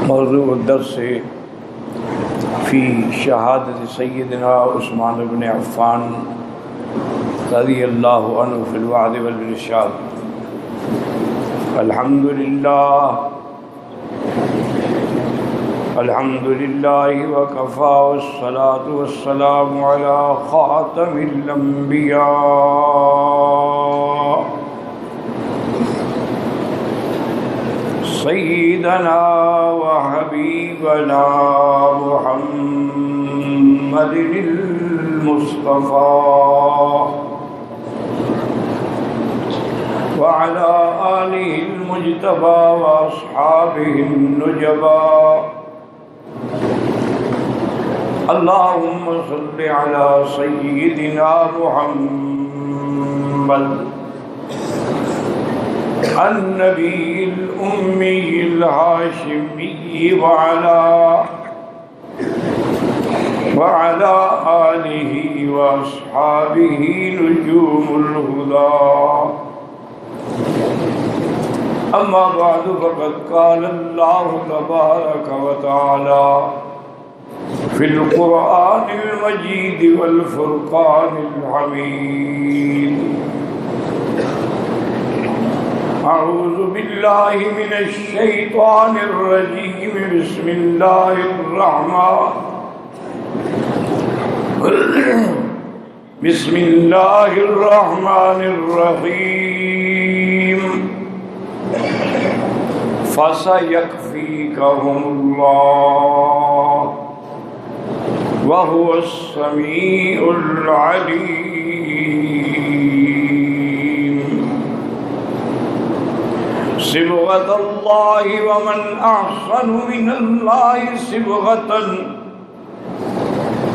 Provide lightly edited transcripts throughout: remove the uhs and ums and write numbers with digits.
موضوع الدرس فی شہادت سیدنا عثمان بن عفان رضی اللہ عنہ فی الوعد والارشاد۔ الحمد للہ وکفا والصلاة والسلام علی خاتم الانبیاء سیدنا وحبیبنا محمد المصطفى وعلى آلہ المجتبى واصحابہ النجبى۔ اللہم صل علی سیدنا محمد النبی الأمی الہاشمی وعلى آلہ واصحابہ نجوم الہدى۔ اما بعد فقد قال اللہ تبارک وتعالی فی القرآن المجید والفرقان الحمید۔ اعوذ باللہ من الشیطان الرجیم، بسم اللہ الرحمن الرحیم۔ فَسَيَكْفِيكَهُمُ اللَّهُ وَهُوَ السَّمِيعُ الْعَلِيمُ۔ صِبْغَةَ اللَّهِ وَمَنْ أَحْسَنُ مِنَ اللَّهِ صِبْغَةً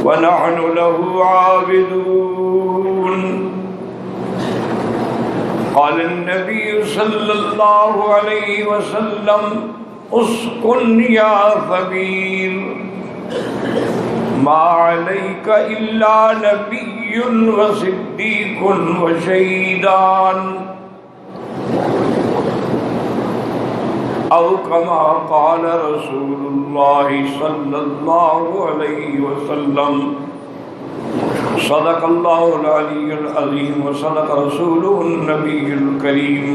وَنَحْنُ لَهُ عَابِدُونَ۔ قال النبي صلى الله عليه وسلم اسكن يا ثبير ما عليك إلا نبي وصديق وشهيدان، أو كما قال رسول الله صلى الله عليه وسلم۔ صدق اللہ العلی العظیم وصدق رسوله النبی الکریم،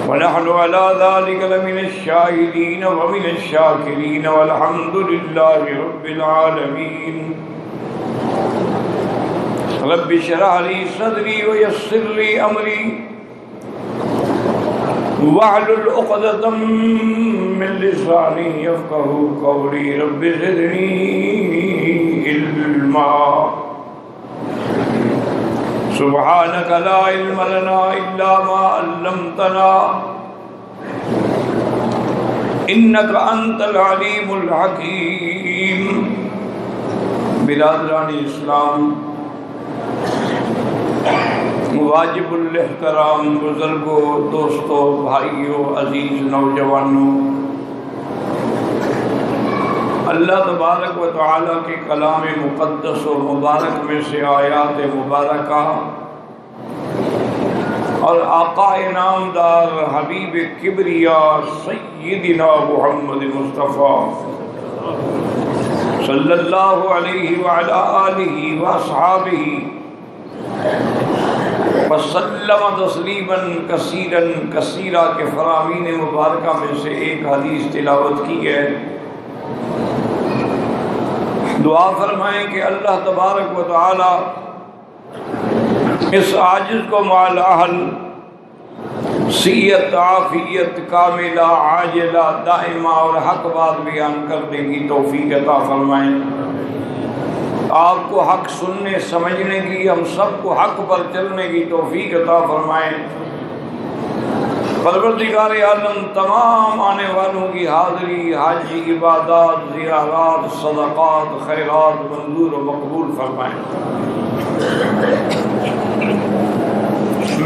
ونحن على ذلك لمن الشاہدین ومن الشاکرین والحمد للہ رب العالمین۔ رب اشرح لي صدری ويسر لي امری واحلل عقدۃ من لسانی یفقهوا قولی۔ رب زدنی علما، سبحانک لا علم لنا الا ما علمتنا انک انت العلیم الحکیم۔ برادران اسلام، واجب الاحترام بزرگوں، دوستوں، بھائیوں، عزیز نوجوانوں، اللہ تبارک و تعالیٰ کے کلام مقدس و مبارک میں سے آیات مبارکہ اور آقا انعامدار حبیب کبریاء سیدنا محمد مصطفیٰ صلی اللہ علیہ وعلی آلہ واصحابہ وسلم تسلیما کثیرا کثیرا کے فرامین مبارکہ میں سے ایک حدیث تلاوت کی ہے۔ دعا فرمائیں کہ اللہ تبارک و تعالی اس عاجز کو مال اہل صحت عافیت کاملہ عاجلہ دائمہ اور حق بات بیان کرنے کی توفیق عطا فرمائیں۔ آپ کو حق سننے سمجھنے کی، ہم سب کو حق پر چلنے کی توفیق عطا فرمائیں۔ پروردگار عالم تمام آنے والوں کی حاضری، حج، عبادات، زیارات، صدقات، خیرات منظور و مقبول فرمائیں۔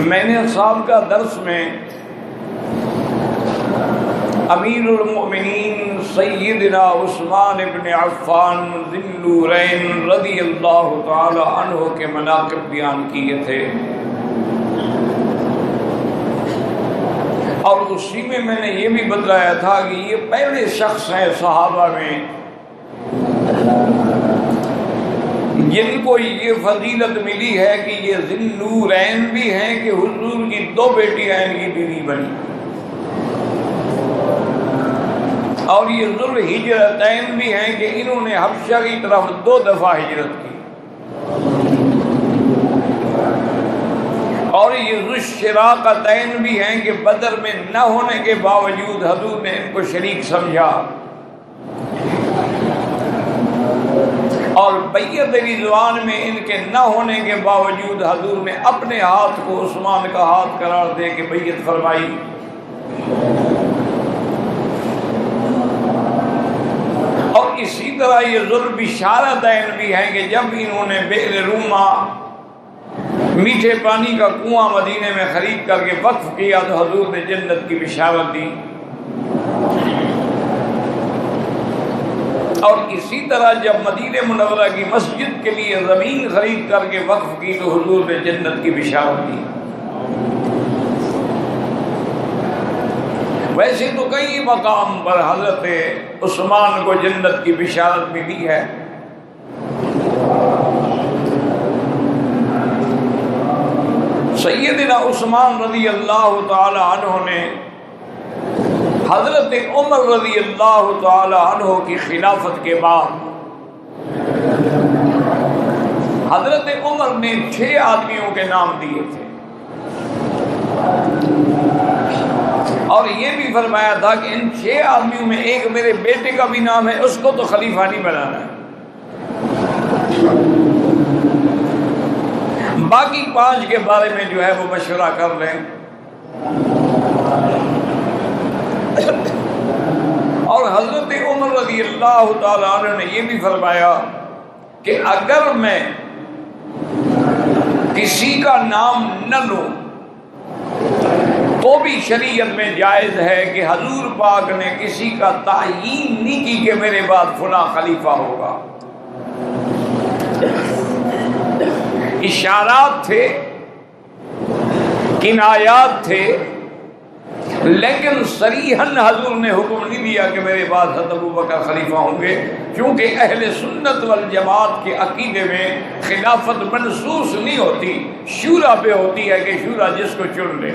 میں نے سابقہ درس میں امیر المؤمنین سیدنا عثمان بن عفان ذی النورین رضی اللہ تعالی عنہ کے مناقب بیان کیے تھے۔ اور اسی میں نے یہ بھی بتلایا تھا کہ یہ پہلے شخص ہیں صحابہ میں جن کو یہ فضیلت ملی ہے کہ یہ ذی النورین بھی ہیں کہ حضور کی 2 بیٹیاں ان کی بیوی بنی، اور یہ ذو الہجرتین بھی ہیں کہ انہوں نے حبشہ کی طرف 2 دفعہ ہجرت کی، اور یہ ذو الشراقتین بھی ہیں کہ بدر میں نہ ہونے کے باوجود حضور نے ان کو شریک سمجھا، اور بیعت رضوان میں ان کے نہ ہونے کے باوجود حضور نے اپنے ہاتھ کو عثمان کا ہاتھ قرار دے کے بیعت فرمائی۔ اور اسی طرح یہ ذو البشارتین بھی ہیں کہ جب انہوں نے بئر روما میٹھے پانی کا کنواں مدینے میں خرید کر کے وقف کیا تو حضور نے جنت کی بشارت دی، اور اسی طرح جب مدینہ منورہ کی مسجد کے لیے زمین خرید کر کے وقف کی تو حضور نے جنت کی بشارت دی۔ ویسے تو کئی مقام پر حضرت عثمان کو جنت کی بشارت ملی ہے، سیدنا عثمان رضی اللہ تعالی عنہ نے حضرت عمر رضی اللہ تعالی عنہ کی خلافت کے بعد حضرت عمر نے 6 آدمیوں کے نام دیے تھے، اور یہ بھی فرمایا تھا کہ ان 6 آدمیوں میں ایک میرے بیٹے کا بھی نام ہے، اس کو تو خلیفہ نہیں بنانا ہے، باقی 5 کے بارے میں جو ہے وہ مشورہ کر لیں۔ اور حضرت عمر رضی اللہ تعالی عنہ نے یہ بھی فرمایا کہ اگر میں کسی کا نام نہ لوں تو بھی شریعت میں جائز ہے کہ حضور پاک نے کسی کا تعیین نہیں کی کہ میرے بعد فلاں خلیفہ ہوگا۔ اشارات تھے، کنایات تھے، لیکن صریحاً حضور نے حکم نہیں دیا کہ میرے بعد حضرت ابوبکر خلیفہ ہوں گے، کیونکہ اہل سنت والجماعت کے عقیدے میں خلافت منصوص نہیں ہوتی، شورا پہ ہوتی ہے کہ شورا جس کو چن لے۔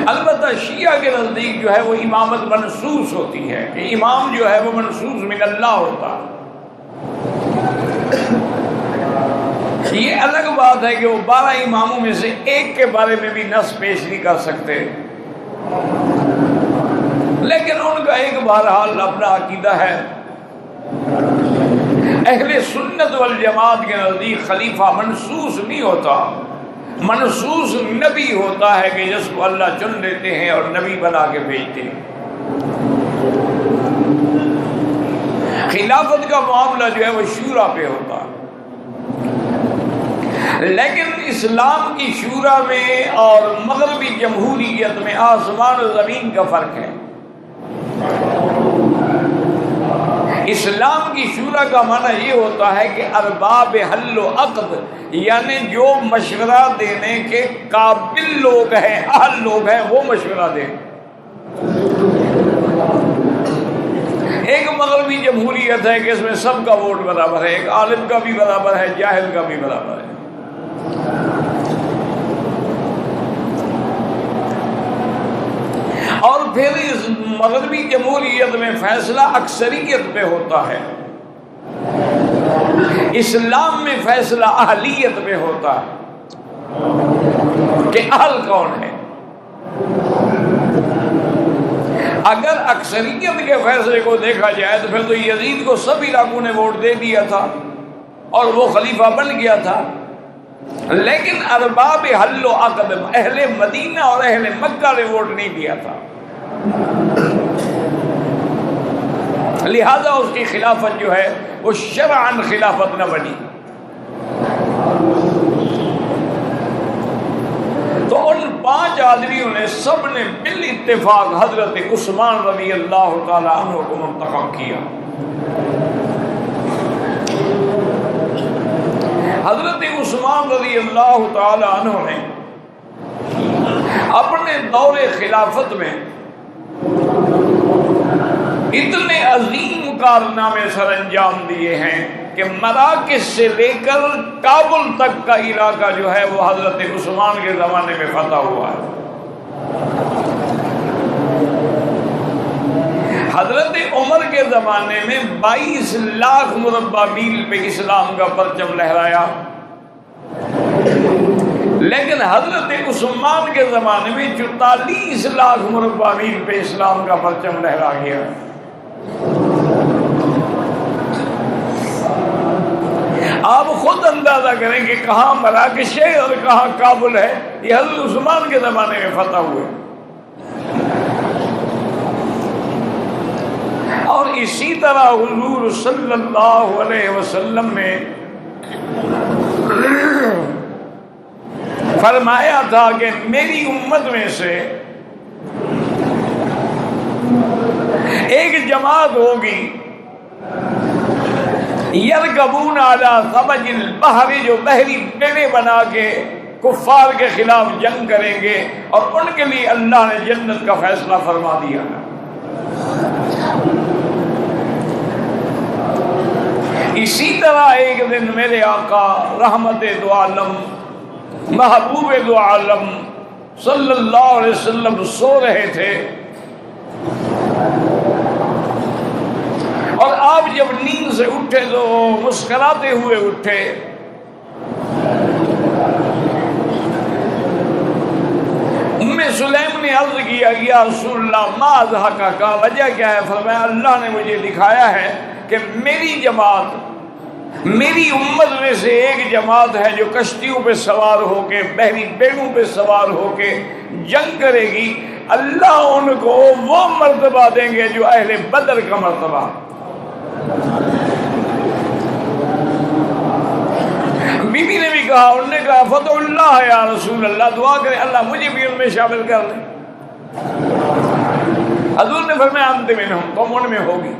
البتہ شیعہ کے نزدیک جو ہے وہ امامت منصوص ہوتی ہے کہ امام جو ہے وہ منصوص من اللہ ہوتا ہے۔ یہ الگ بات ہے کہ وہ 12 اماموں میں سے ایک کے بارے میں بھی نص پیش نہیں کر سکتے، لیکن ان کا ایک بہرحال اپنا عقیدہ ہے۔ اہل سنت والجماعت کے نزدیک خلیفہ منصوص نہیں ہوتا، منصوص نبی ہوتا ہے کہ جس کو اللہ چن لیتے ہیں اور نبی بنا کے بھیجتے ہیں۔ خلافت کا معاملہ جو ہے وہ شورا پہ ہوتا ہے، لیکن اسلام کی شورا میں اور مغربی جمہوریت میں آسمان و زمین کا فرق ہے۔ اسلام کی شورا کا معنی یہ ہوتا ہے کہ ارباب حل و عقد، یعنی جو مشورہ دینے کے قابل لوگ ہیں، اہل لوگ ہیں، وہ مشورہ دیں۔ ایک مغربی جمہوریت ہے کہ اس میں سب کا ووٹ برابر ہے، ایک عالم کا بھی برابر ہے، جاہل کا بھی برابر ہے۔ اور پھر اس مغربی جمہوریت میں فیصلہ اکثریت پہ ہوتا ہے، اسلام میں فیصلہ اہلیت پہ ہوتا ہے کہ اہل کون ہے۔ اگر اکثریت کے فیصلے کو دیکھا جائے تو پھر تو یزید کو سب علاقوں نے ووٹ دے دیا تھا اور وہ خلیفہ بن گیا تھا، لیکن ارباب حل و عقد اہل مدینہ اور اہل مکہ نے ووٹ نہیں دیا تھا، لہذا اس کی خلافت جو ہے وہ شرعاً خلافت نہ بنی۔ تو ان 5 آدمیوں نے سب نے بالاتفاق حضرت عثمان رضی اللہ تعالی عنہ کو منتخب کیا۔ حضرت عثمان رضی اللہ تعالی عنہ نے اپنے دور خلافت میں اتنے عظیم کارنامے سر انجام دیے ہیں کہ مراکش سے لے کر کابل تک کا علاقہ جو ہے وہ حضرت عثمان کے زمانے میں فتح ہوا ہے۔ حضرت عمر کے زمانے میں 22 لاکھ مربع میل پہ اسلام کا پرچم لہرایا، لیکن حضرت عثمان کے زمانے میں 44 لاکھ مربع میل پہ اسلام کا پرچم لہرا گیا۔ آپ خود اندازہ کریں کہ کہاں مراکش ہے اور کہاں کابل ہے، یہ حضرت عثمان کے زمانے میں فتح ہوئے۔ اور اسی طرح حضور صلی اللہ علیہ وسلم نے فرمایا تھا کہ میری امت میں سے ایک جماعت ہوگی یرکبون علی ثبج البحر، جو بحری بیڑے بنا کے کفار کے خلاف جنگ کریں گے، اور ان کے لیے اللہ نے جنت کا فیصلہ فرما دیا۔ اسی طرح ایک دن میرے آقا رحمت دو عالم محبوب دو عالم صلی اللہ علیہ وسلم سو رہے تھے، اور آپ جب نیند سے اٹھے تو مسکراتے ہوئے اٹھے۔ ام سلیم نے عرض کیا یا رسول اللہ ما اضحکک، کا وجہ کیا ہے؟ فرمایا اللہ نے مجھے دکھایا ہے کہ میری جماعت، میری امت میں سے ایک جماعت ہے جو کشتیوں پہ سوار ہو کے، بحری بیڑوں پہ سوار ہو کے جنگ کرے گی، اللہ ان کو وہ مرتبہ دیں گے جو اہل بدر کا مرتبہ۔ بی بی نے بھی کہا، انہوں نے کہا فتح اللہ یا رسول اللہ، دعا کریں اللہ مجھے بھی ان میں شامل کر لیں۔ حضور نے فرمایا انت منہم، تم ان میں ہوگی۔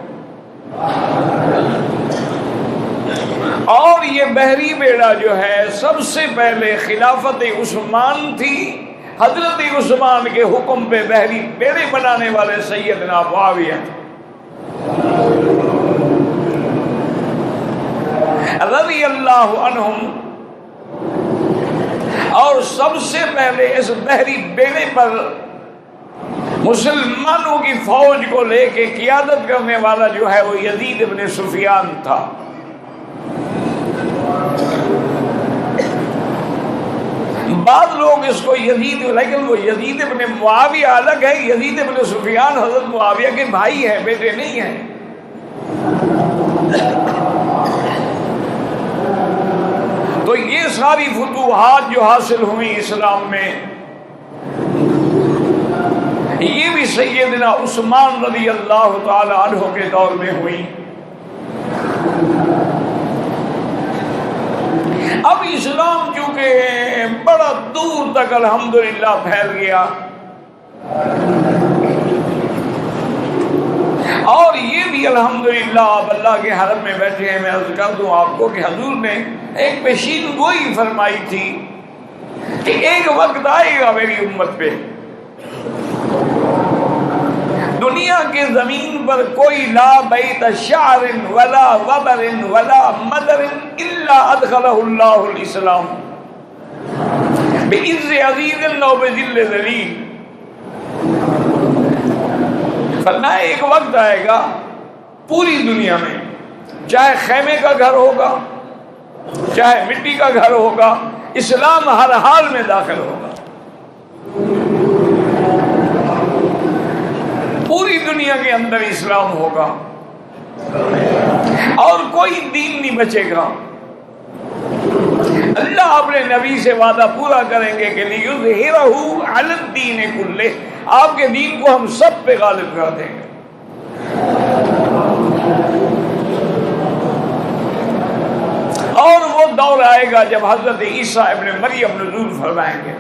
اور یہ بحری بیڑا جو ہے سب سے پہلے خلافت عثمان تھی، حضرت عثمان کے حکم پہ بحری بیڑے بنانے والے سیدنا معاویہ رضی اللہ عنہم، اور سب سے پہلے اس بحری بیڑے پر مسلمانوں کی فوج کو لے کے قیادت کرنے والا جو ہے وہ یزید ابن سفیان تھا۔ بعض لوگ اس کو یزید، لیکن وہ یزید ابن معاویہ الگ ہے، یزید ابن سفیان حضرت معاویہ کے بھائی ہیں، بیٹے نہیں ہیں۔ تو یہ ساری فتوحات جو حاصل ہوئی اسلام میں، یہ بھی سیدنا عثمان رضی اللہ تعالی عنہ کے دور میں ہوئی۔ اب اسلام چونکہ بڑا دور تک الحمدللہ پھیل گیا، اور یہ بھی الحمدللہ آپ اللہ کے حرم میں بیٹھے ہیں۔ میں عرض کر دوں آپ کو کہ حضور نے ایک پیشین گوئی فرمائی تھی کہ ایک وقت آئے گا میری امت پہ، دنیا کے زمین پر کوئی لا بیت شعر ولا وبر ولا مدر الا ادخلہ اللہ الاسلام بعز عزیز و بذل ذلیل۔ فرمایا ایک وقت آئے گا پوری دنیا میں، چاہے خیمے کا گھر ہوگا چاہے مٹی کا گھر ہوگا، اسلام ہر حال میں داخل ہوگا۔ پوری دنیا کے اندر اسلام ہوگا اور کوئی دین نہیں بچے گا۔ اللہ اپنے نبی سے وعدہ پورا کریں گے کہ لِيُظْهِرَهُ عَلَى الدِّينِ كُلِّهِ، آپ کے دین کو ہم سب پہ غالب کر دیں گے۔ اور وہ دور آئے گا جب حضرت عیسیٰ ابن مریم نزول فرمائیں گے۔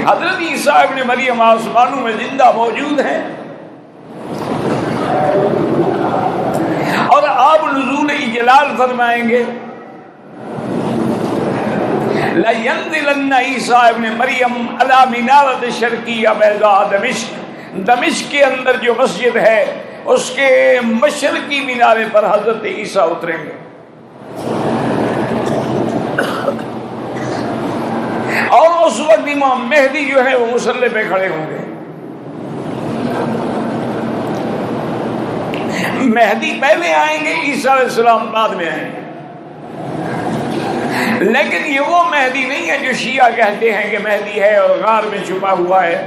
حضرت عیسیٰ ابن مریم آسمانوں میں زندہ موجود ہیں، اور اعلان فرمائیں گے لَيَنزِلَنَّ عیسیٰ ابن مریم علی منارۃ شرقیہ بیضاء دمشق کے اندر جو مسجد ہے اس کے مشرقی مینارے پر حضرت عیسیٰ اتریں گے، اور اس وقت امام مہدی جو ہے وہ مصلی پہ کھڑے ہوں گے۔ مہدی پہلے آئیں گے، عیسیٰ علیہ السلام بعد میں آئیں گے، لیکن یہ وہ مہدی نہیں ہے جو شیعہ کہتے ہیں کہ مہدی ہے اور غار میں چھپا ہوا ہے۔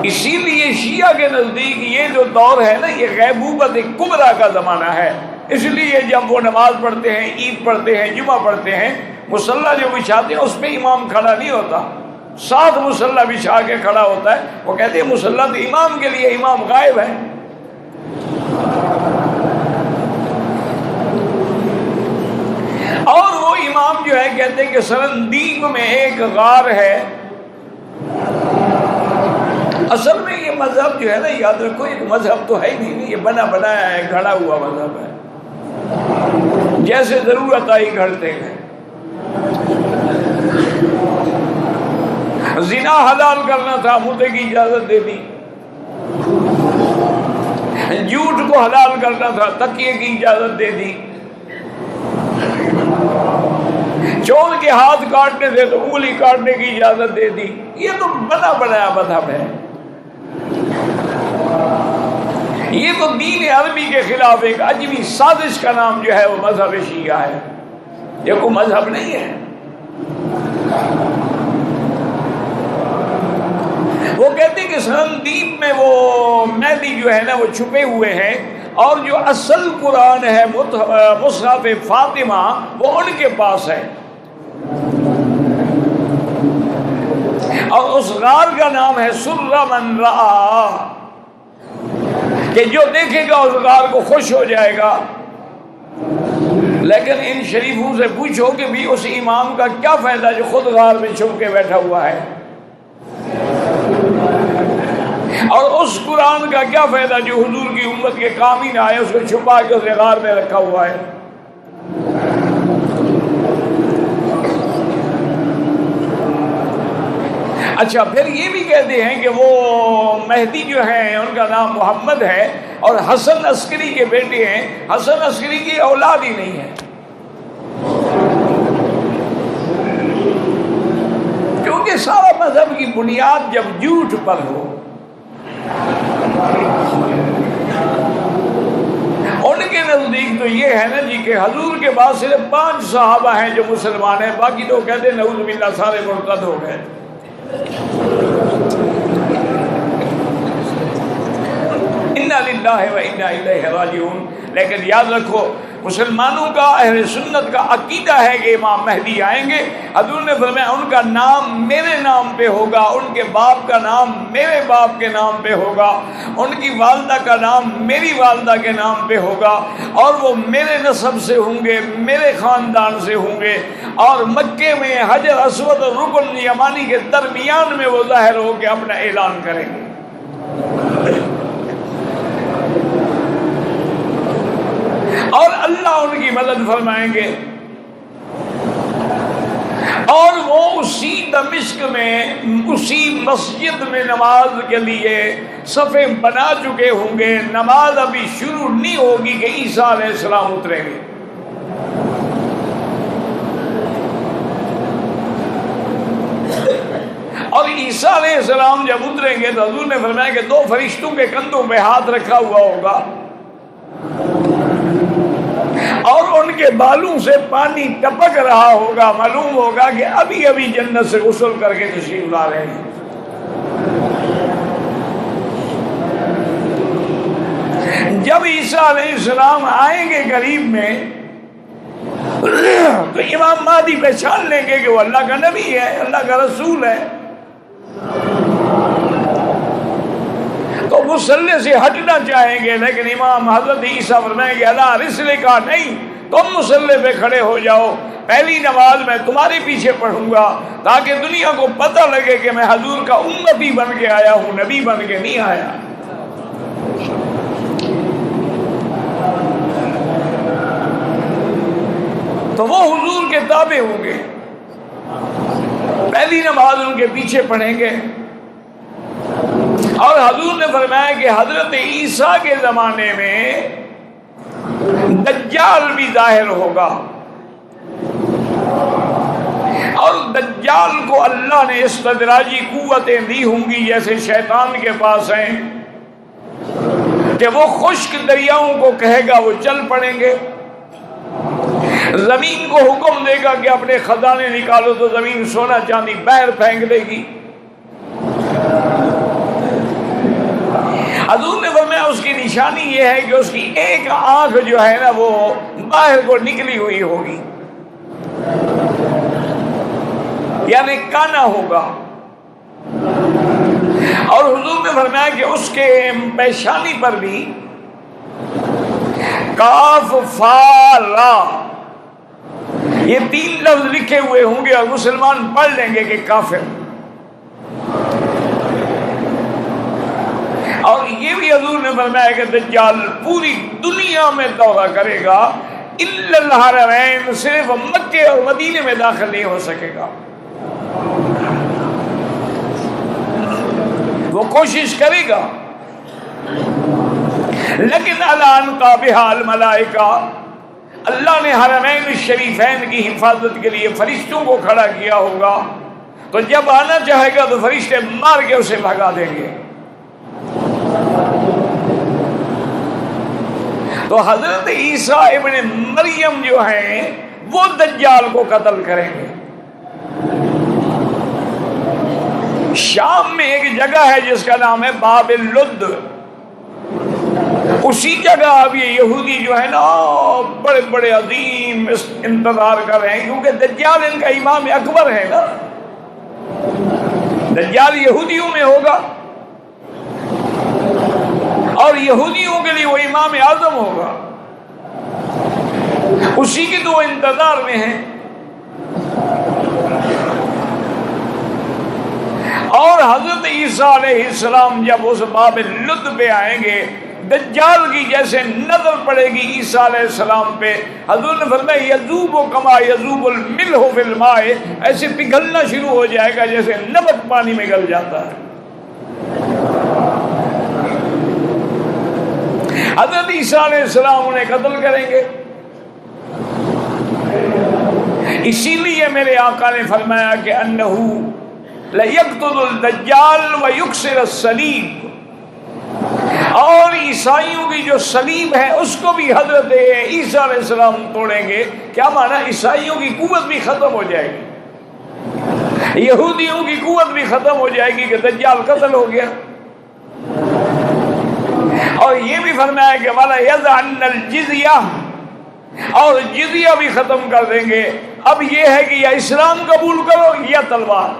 اسی لیے شیعہ کے نزدیک یہ جو دور ہے نا، یہ غیبوبت کبریٰ کا زمانہ ہے۔ اس لیے جب وہ نماز پڑھتے ہیں، عید پڑھتے ہیں، جمعہ پڑھتے ہیں، مصلی جو بچھاتے ہیں اس پہ امام کھڑا نہیں ہوتا، ساتھ مصلی بچھا کے کھڑا ہوتا ہے۔ وہ کہتے ہیں مصلی تو امام کے لیے، امام غائب ہے۔ اور وہ امام جو ہے کہتے ہیں کہ سرندیب میں ایک غار ہے۔ اصل میں یہ مذہب جو ہے نا، یاد رکھو ایک مذہب تو ہے ہی نہیں، یہ بنا بنایا ہے، گھڑا ہوا مذہب ہے، جیسے ضرورت آئی گھڑتے گئے۔ زنا حلال کرنا تھا، مردے کی اجازت دے دی۔ جھوٹ کو حلال کرنا تھا، تکیے کی اجازت دے دی۔ چور کے ہاتھ کاٹنے تھے تو انگلی کاٹنے کی اجازت دے دی۔ یہ تو بنا بنایا مذہب ہے، یہ تو دین عربی کے خلاف ایک عجیب سازش کا نام جو ہے وہ مذہب شیعہ ہے، یہ کوئی مذہب نہیں ہے۔ وہ کہتے ہیں کہ سرندیب میں وہ مہدی جو ہے نا وہ چھپے ہوئے ہیں، اور جو اصل قرآن ہے مصحف فاطمہ وہ ان کے پاس ہے، اور اس غار کا نام ہے سر من رآ، کہ جو دیکھے گا اس غار کو خوش ہو جائے گا۔ لیکن ان شریفوں سے پوچھو کہ بھی اس امام کا کیا فائدہ جو خود غار میں چھپ کے بیٹھا ہوا ہے، اور اس قرآن کا کیا فائدہ جو حضور کی امت کے کام ہی نہ آئے، اس کو چھپا کے اسے غار میں رکھا ہوا ہے۔ اچھا، پھر یہ بھی کہتے ہیں کہ وہ مہدی جو ہیں ان کا نام محمد ہے، اور حسن عسکری کے بیٹے ہیں۔ حسن عسکری کی اولاد ہی نہیں ہے، کیونکہ سارا مذہب کی بنیاد جب جھوٹ پر ہو، ان کے نزدیک تو یہ ہے نا جی کہ حضور کے بعد صرف 5 صحابہ ہیں جو مسلمان ہیں، باقی تو کہتے ہیں نعوذ باللہ سارے مرتد ہو گئے۔ انا للہ و انا الیہ راجعون۔ لیکن یاد رکھو مسلمانوں کا، اہل سنت کا عقیدہ ہے کہ امام مہدی آئیں گے۔ حضور نے فرمایا ان کا نام میرے نام پہ ہوگا، ان کے باپ کا نام میرے باپ کے نام پہ ہوگا، ان کی والدہ کا نام میری والدہ کے نام پہ ہوگا، اور وہ میرے نسب سے ہوں گے، میرے خاندان سے ہوں گے، اور مکے میں حجر اسود اور رکن یمانی کے درمیان میں وہ ظاہر ہو کے اپنا اعلان کریں گے۔ اور اللہ ان کی مدد فرمائیں گے، اور وہ اسی دمشق میں، اسی مسجد میں نماز کے لیے صفیں بنا چکے ہوں گے۔ نماز ابھی شروع نہیں ہوگی کہ عیسیٰ علیہ السلام اتریں گے۔ اور عیسیٰ علیہ السلام جب اتریں گے تو حضور نے فرمایا کہ 2 فرشتوں کے کندھوں پہ ہاتھ رکھا ہوا ہوگا، اور ان کے بالوں سے پانی ٹپک رہا ہوگا، معلوم ہوگا کہ ابھی ابھی جنت سے غسل کر کے تشریف لا رہے ہیں۔ جب عیسیٰ علیہ السلام آئیں گے قریب میں تو امام مہدی پہچان لیں گے کہ وہ اللہ کا نبی ہے، اللہ کا رسول ہے، تو مصلی سے ہٹنا چاہیں گے، لیکن امام حضرت عیسیٰ فرمائیں گے اللہ رسل کا نہیں، تم مصلی پہ کھڑے ہو جاؤ، پہلی نماز میں تمہارے پیچھے پڑھوں گا تاکہ دنیا کو پتہ لگے کہ میں حضور کا امتی بن کے آیا ہوں، نبی بن کے نہیں آیا۔ کتابیں ہوں گے، پہلی نماز ان کے پیچھے پڑھیں گے۔ اور حضور نے فرمایا کہ حضرت عیسیٰ کے زمانے میں دجال بھی ظاہر ہوگا، اور دجال کو اللہ نے استدراجی قوتیں دی ہوں گی جیسے شیطان کے پاس ہیں، کہ وہ خشک دریاؤں کو کہے گا وہ چل پڑیں گے، زمین کو حکم دے گا کہ اپنے خزانے نکالو تو زمین سونا چاندی باہر پھینک دے گی۔ حضور نے فرمایا اس کی نشانی یہ ہے کہ اس کی ایک آنکھ جو ہے نا وہ باہر کو نکلی ہوئی ہوگی، یعنی کانا ہوگا۔ اور حضور نے فرمایا کہ اس کے پیشانی پر بھی کاف فا را یہ 3 لفظ لکھے ہوئے ہوں گے، اور مسلمان پڑھ لیں گے کہ کافر۔ اور یہ بھی حضور نے فرمایا کہ دجال پوری دنیا میں دورہ کرے گا، الا الحرمین، صرف مکے اور مدینے میں داخل نہیں ہو سکے گا۔ وہ کوشش کرے گا، لیکن الان کا بحال ملائکہ، اللہ نے حرمین الشریفین کی حفاظت کے لیے فرشتوں کو کھڑا کیا ہوگا، تو جب آنا چاہے گا تو فرشتے مار کے اسے بھگا دیں گے۔ تو حضرت عیسیٰ ابن مریم جو ہیں وہ دجال کو قتل کریں گے۔ شام میں ایک جگہ ہے جس کا نام ہے باب اللد، اسی جگہ اب یہ یہودی جو ہے نا بڑے بڑے عظیم انتظار کر رہے ہیں، کیونکہ دجال ان کا امام اکبر ہے نا، دجال یہودیوں میں ہوگا اور یہودیوں کے لیے وہ امام اعظم ہوگا، اسی کے تو انتظار میں ہیں۔ اور حضرت عیسیٰ علیہ السلام جب اس باب لد پہ آئیں گے، دجال کی جیسے نظر پڑے گی عیسیٰ علیہ السلام پہ، حضور نے فرمایا یذوب کما یذوب الملح فی الماء، ایسے پگھلنا شروع ہو جائے گا جیسے نمک پانی میں گل جاتا ہے۔ حضرت عیسیٰ علیہ السلام انہیں قتل کریں گے۔ اسی لیے میرے آقا نے فرمایا کہ انہو لَيَقْتُلُ الدَّجَّالُ وَيُكْسِرَ الصَّلِيبَ، اور عیسائیوں کی جو صلیب ہے اس کو بھی حضرت عیسیٰ علیہ السلام توڑیں گے۔ کیا معنی؟ عیسائیوں کی قوت بھی ختم ہو جائے گی، یہودیوں کی قوت بھی ختم ہو جائے گی کہ دجال قتل ہو گیا۔ اور یہ بھی فرمایا کہ وَلَا يَذْعَنَّ الْجِزْيَةَ، اور جزیہ بھی ختم کر دیں گے۔ اب یہ ہے کہ یا اسلام قبول کرو یا تلوار۔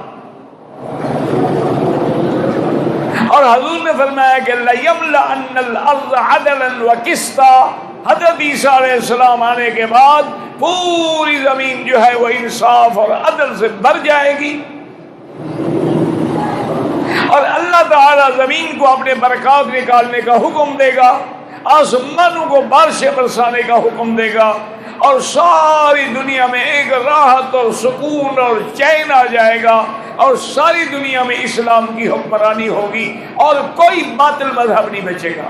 اور حضور نے فرمایا کہ لَيَمْلَأَنَّ الْأَرْضَ عَدْلًا وَقِسْطًا، حضرت عیسیٰ علیہ السلام آنے کے بعد پوری زمین جو ہے وہ انصاف اور عدل سے بھر جائے گی، اور اللہ تعالیٰ زمین کو اپنے برکات نکالنے کا حکم دے گا، آسمانوں کو بارشیں برسانے کا حکم دے گا، اور ساری دنیا میں ایک راحت اور سکون اور چین آ جائے گا، اور ساری دنیا میں اسلام کی حکمرانی ہوگی، اور کوئی باطل مذہب نہیں بچے گا۔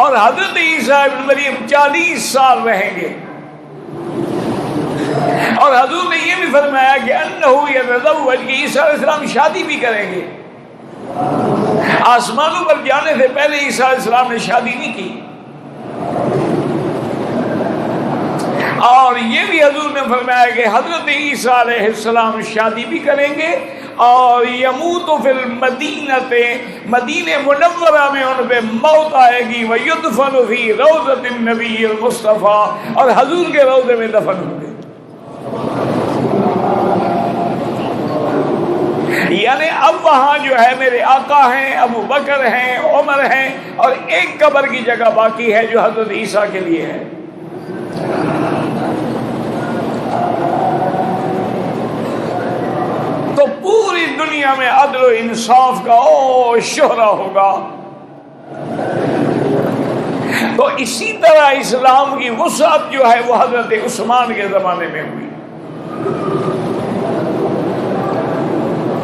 اور حضرت عیسیٰ ابن مریم 40 سال رہیں گے، اور حضور نے یہ بھی فرمایا کہ انہو یتزوج، کہ عیسیٰ علیہ السلام شادی بھی کریں گے۔ آسمانوں پر جانے سے پہلے عیسیٰ علیہ السلام نے شادی نہیں کی، اور یہ بھی حضور نے فرمایا کہ حضرت عیسیٰ علیہ السلام شادی بھی کریں گے، اور یموت فی المدینۃ، مدینہ منورہ میں ان پہ موت آئے گی، ویدفن فی روضۃ النبی المصطفیٰ، اور حضور کے روضے میں دفن ہوں گے۔ یعنی اب وہاں جو ہے میرے آقا ہیں، ابو بکر ہیں، عمر ہیں، اور ایک قبر کی جگہ باقی ہے جو حضرت عیسیٰ کے لیے ہے۔ تو پوری دنیا میں عدل و انصاف کا شہرا ہوگا۔ تو تو اسی طرح اسلام کی وسعت جو ہے وہ حضرت عثمان کے زمانے میں ہوئی.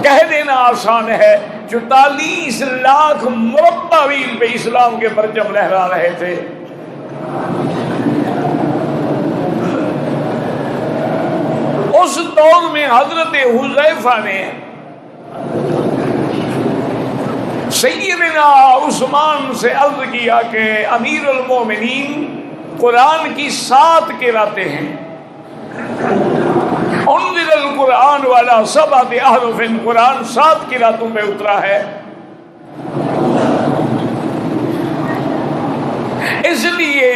کہہ دینا آسان ہے 44 لاکھ مربع میل پہ اسلام کے پرچم لہرا رہے تھے. اس دور میں حضرت حذیفہ نے سیدنا عثمان سے عرض کیا کہ امیر المومنین قرآن کی 7 قراتیں ہیں. انزل القرآن والا 7 احرف، قرآن 7 قراتوں پہ اترا ہے. اس لیے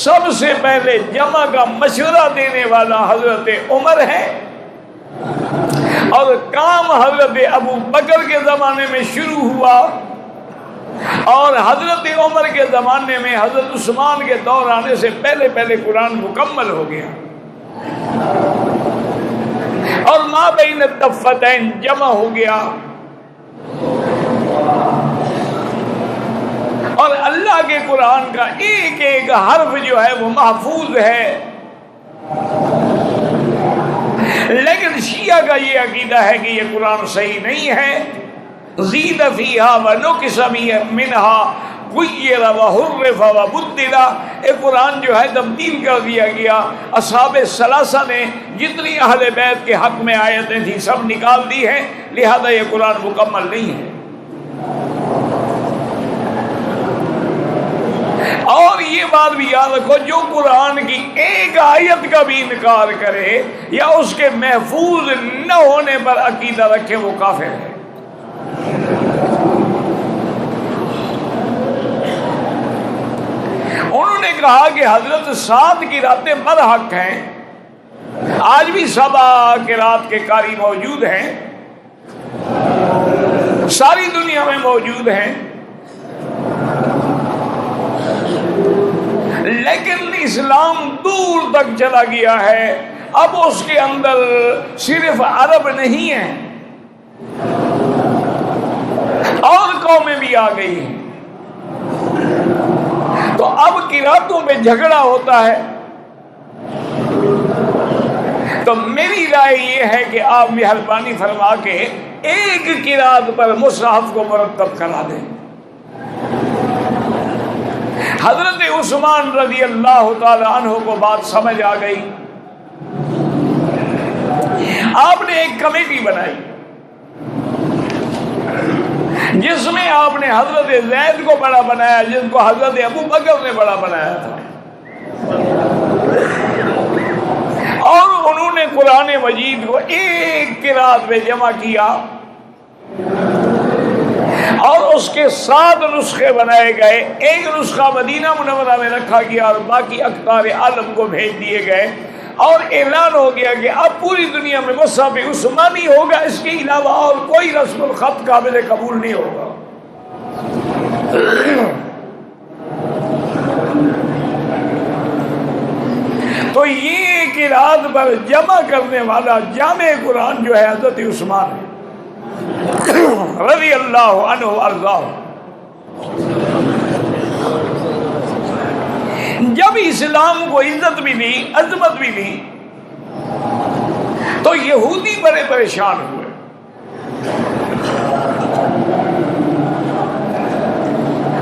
سب سے پہلے جمع کا مشورہ دینے والا حضرت عمر ہے، اور کام حضرت ابو بکر کے زمانے میں شروع ہوا، اور حضرت عمر کے زمانے میں حضرت عثمان کے دور آنے سے پہلے پہلے قرآن مکمل ہو گیا، اور ما بین الدفتین جمع ہو گیا. اور اللہ کے قرآن کا ایک ایک حرف جو ہے وہ محفوظ ہے. لیکن شیعہ کا یہ عقیدہ ہے کہ یہ قرآن صحیح نہیں ہے. زید فیہا ونقص منہا غیر وحرف وبدل، ایک قرآن جو ہے تبدیل کر دیا گیا. اصحاب ثلاثہ نے جتنی اہل بیت کے حق میں آیتیں تھیں سب نکال دی ہیں، لہذا یہ قرآن مکمل نہیں ہے. اور یہ بات بھی یاد رکھو، جو قرآن کی ایک آیت کا بھی انکار کرے یا اس کے محفوظ نہ ہونے پر عقیدہ رکھے وہ کافر ہے. انہوں نے کہا کہ حضرت 7 قراتیں برحق ہیں. آج بھی 7 قرات کے قاری موجود ہیں، ساری دنیا میں موجود ہیں. لیکن اسلام دور تک چلا گیا ہے. اب اس کے اندر صرف عرب نہیں ہیں، اور قومیں بھی آ گئی ہیں. تو اب قراتوں پہ جھگڑا ہوتا ہے. تو میری رائے یہ ہے کہ آپ مہربانی فرما کے ایک قرات پر مصحف کو مرتب کرا دیں. حضرت عثمان رضی اللہ تعالی عنہ کو بات سمجھ آ گئی. آپ نے ایک کمیٹی بنائی جس میں آپ نے حضرت زید کو بڑا بنایا، جس کو حضرت ابو بکر نے بڑا بنایا تھا، اور انہوں نے قرآن مجید کو ایک قرات میں جمع کیا، اور اس کے 7 نسخے بنائے گئے. ایک نسخہ مدینہ منورہ میں رکھا گیا اور باقی اقطار عالم کو بھیج دیے گئے، اور اعلان ہو گیا کہ اب پوری دنیا میں مصحف عثمانی ہوگا، اس کے علاوہ اور کوئی رسم الخط قابل قبول نہیں ہوگا. تو یہ قرات پر جمع کرنے والا جامع قرآن جو ہے حضرت عثمان رضی اللہ عنہ وارضاہ. جب اسلام کو عزت بھی دی، عظمت بھی دی، تو یہودی بڑے پریشان ہوئے.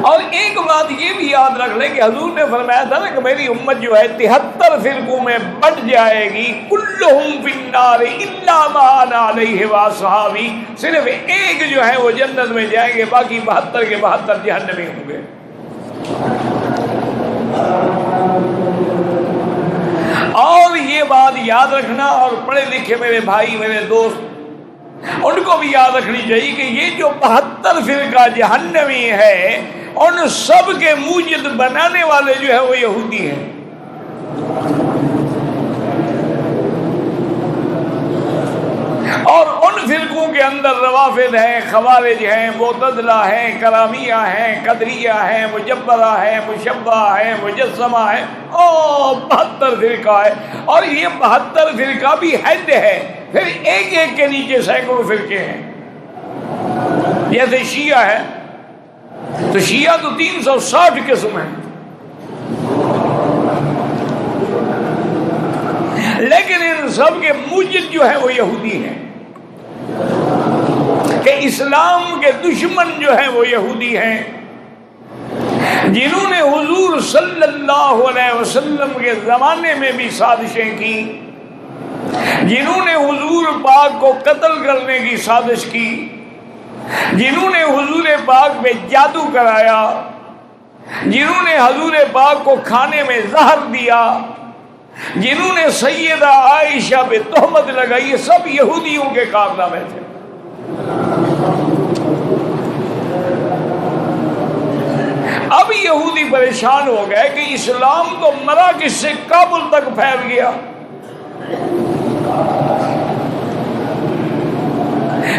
اور ایک بات یہ بھی یاد رکھ لیں کہ حضور نے فرمایا تھا نا کہ میری امت جو ہے 73 فرقوں میں بٹ جائے گی، کلہم فی النار الا ما انا علیہ واصحابی. صرف ایک جو ہے وہ جنت میں جائیں گے، باقی 72 کے 72 جہنمی ہوں گے. اور یہ بات یاد رکھنا، اور پڑھے لکھے میرے بھائی میرے دوست ان کو بھی یاد رکھنی چاہیے کہ یہ جو 72 فرقہ جہنمی ہے، ان سب کے موجد بنانے والے جو ہے وہ یہودی ہیں. اور ان فرقوں کے اندر روافض ہیں، خوارج ہیں، معتزلہ ہیں، کرامیہ ہیں، قدریہ ہیں، مجبرہ ہیں، مشبہ ہیں، مجسمہ ہیں، اور 72 فرقہ ہے. اور یہ 72 فرقہ بھی حد ہے، پھر ایک ایک کے نیچے سینکڑوں فرقے ہیں. جیسے شیعہ ہے تو شیعہ تو 360 قسم ہیں، لیکن ان سب کے موجد جو ہے وہ یہودی ہیں، کہ اسلام کے دشمن جو ہیں وہ یہودی ہیں، جنہوں نے حضور صلی اللہ علیہ وسلم کے زمانے میں بھی سازشیں کی، جنہوں نے حضور پاک کو قتل کرنے کی سازش کی، جنہوں نے حضور پاک پہ جادو کرایا، جنہوں نے حضور پاک کو کھانے میں زہر دیا، جنہوں نے سیدہ عائشہ پہ تہمت لگائی، یہ سب یہودیوں کے کارنامے تھے۔ اب یہودی پریشان ہو گئے کہ اسلام تو مراکش سے کابل تک پھیل گیا،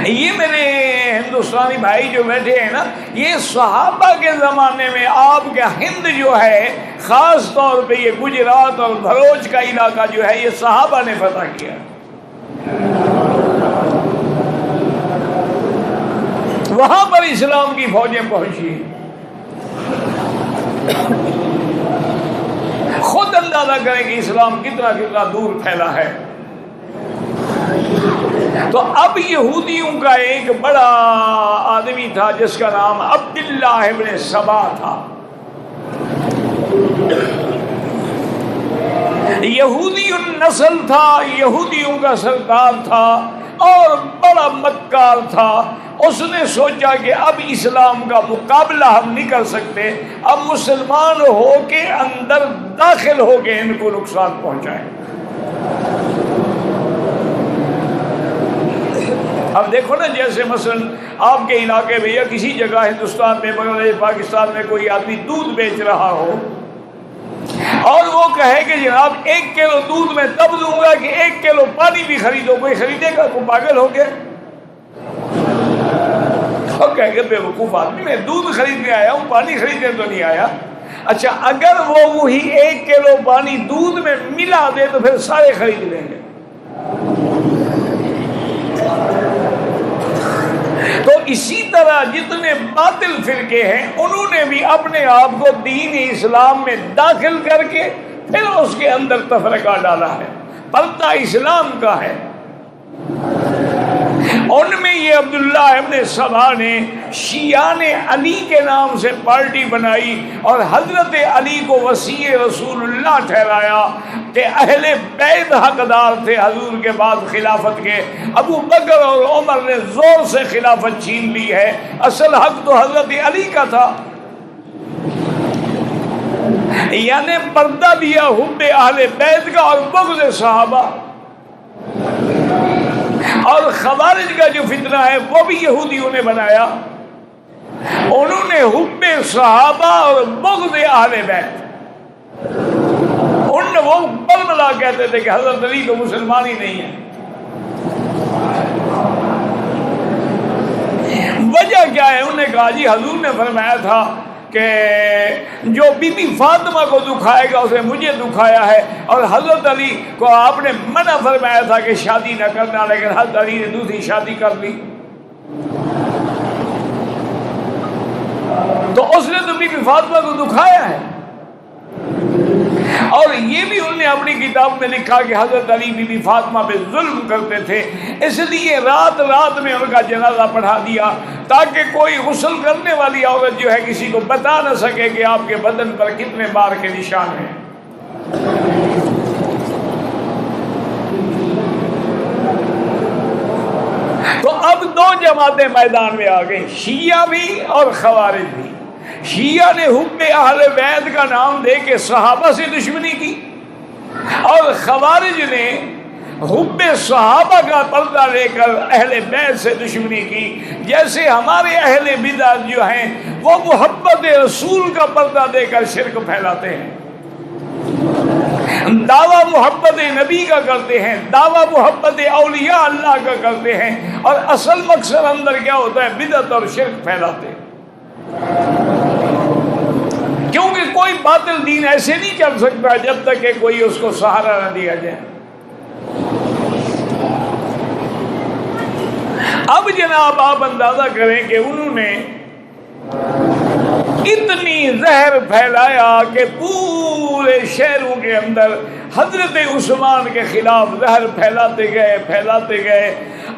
یہ میرے ہندوستانی بھائی جو بیٹھے ہیں نا، یہ صحابہ کے زمانے میں آپ کا ہند جو ہے، خاص طور پہ یہ گجرات اور بھروچ کا علاقہ جو ہے، یہ صحابہ نے فتح کیا۔ وہاں پر اسلام کی فوجیں پہنچی۔ خود اندازہ کریں کہ اسلام کتنا دور پھیلا ہے۔ تو اب یہودیوں کا ایک بڑا آدمی تھا جس کا نام عبداللہ ابن سبا تھا، یہودی النسل تھا، یہودیوں کا سردار تھا اور بڑا مکار تھا۔ اس نے سوچا کہ اب اسلام کا مقابلہ ہم نہیں کر سکتے، اب مسلمان ہو کے اندر داخل ہو کے ان کو نقصان پہنچائیں۔ اب دیکھو نا، جیسے مثلا آپ کے علاقے میں یا کسی جگہ ہندوستان میں، بنگلہ دیش، پاکستان میں کوئی آدمی دودھ بیچ رہا ہو اور وہ کہے کہ جناب 1 کلو دودھ میں تب دوں گا کہ 1 کلو پانی بھی خریدو، کوئی خریدے گا؟ کوئی پاگل ہو گیا؟ اور کہے گا بے وقوف آدمی، میں دودھ خریدنے آیا ہوں، پانی خریدنے تو نہیں آیا۔ اچھا، اگر وہ وہی 1 کلو پانی دودھ میں ملا دے تو پھر سارے خرید لیں گے۔ تو اسی طرح جتنے باطل فرقے ہیں، انہوں نے بھی اپنے آپ کو دین اسلام میں داخل کر کے پھر اس کے اندر تفرقہ ڈالا ہے۔ پلتا اسلام کا ہے۔ ان میں یہ عبداللہ ابن سبا نے شیعان علی کے نام سے پارٹی بنائی اور حضرت علی کو وصی رسول اللہ ٹھہرایا کہ اہل بیت حقدار تھے حضور کے بعد خلافت کے۔ ابو بکر اور عمر نے زور سے خلافت چھین لی ہے، اصل حق تو حضرت علی کا تھا۔ یعنی پردہ دیا حب اہل بیت کا اور بغض صحابہ۔ اور خوارج کا جو فتنہ ہے وہ بھی یہودیوں نے بنایا، انہوں نے حب صحابہ اور بغض اہل بیت، وہ بلبلا کہتے تھے کہ حضرت علی تو مسلمان ہی نہیں ہے۔ وجہ کیا ہے؟ انہوں نے کہا جی حضور نے فرمایا تھا کہ جو بی بی فاطمہ کو دکھائے گا اسے مجھے دکھایا ہے، اور حضرت علی کو آپ نے منع فرمایا تھا کہ شادی نہ کرنا، لیکن حضرت علی نے دوسری شادی کر لی۔ تو اس نے تو بی بی فاطمہ کو دکھایا ہے۔ اور یہ بھی انہوں نے اپنی کتاب میں لکھا کہ حضرت علی بی بی فاطمہ پہ ظلم کرتے تھے، اس لیے رات رات میں ان کا جنازہ پڑھا دیا تاکہ کوئی غسل کرنے والی عورت جو ہے کسی کو بتا نہ سکے کہ آپ کے بدن پر کتنے بار کے نشان ہیں۔ تو اب 2 جماعتیں میدان میں آ گئیں، شیعہ بھی اور خوارج بھی۔ شیعہ نے حب اہل بیت کا نام دے کے صحابہ سے دشمنی کی، اور خوارج نے حب صحابہ کا پردہ لے کر اہل بیت سے دشمنی کی۔ جیسے ہمارے اہل بدعت جو ہیں وہ محبت رسول کا پردہ دے کر شرک پھیلاتے ہیں، دعویٰ محبت نبی کا کرتے ہیں، دعویٰ محبت اولیاء اللہ کا کرتے ہیں، اور اصل مقصد اندر کیا ہوتا ہے؟ بدعت اور شرک پھیلاتے ہیں۔ کیونکہ کوئی باطل دین ایسے نہیں چل سکتا جب تک کہ کوئی اس کو سہارا نہ دیا جائے۔ اب جناب آپ اندازہ کریں کہ انہوں نے اتنی زہر پھیلایا کہ پورے شہروں کے اندر حضرت عثمان کے خلاف زہر پھیلاتے گئے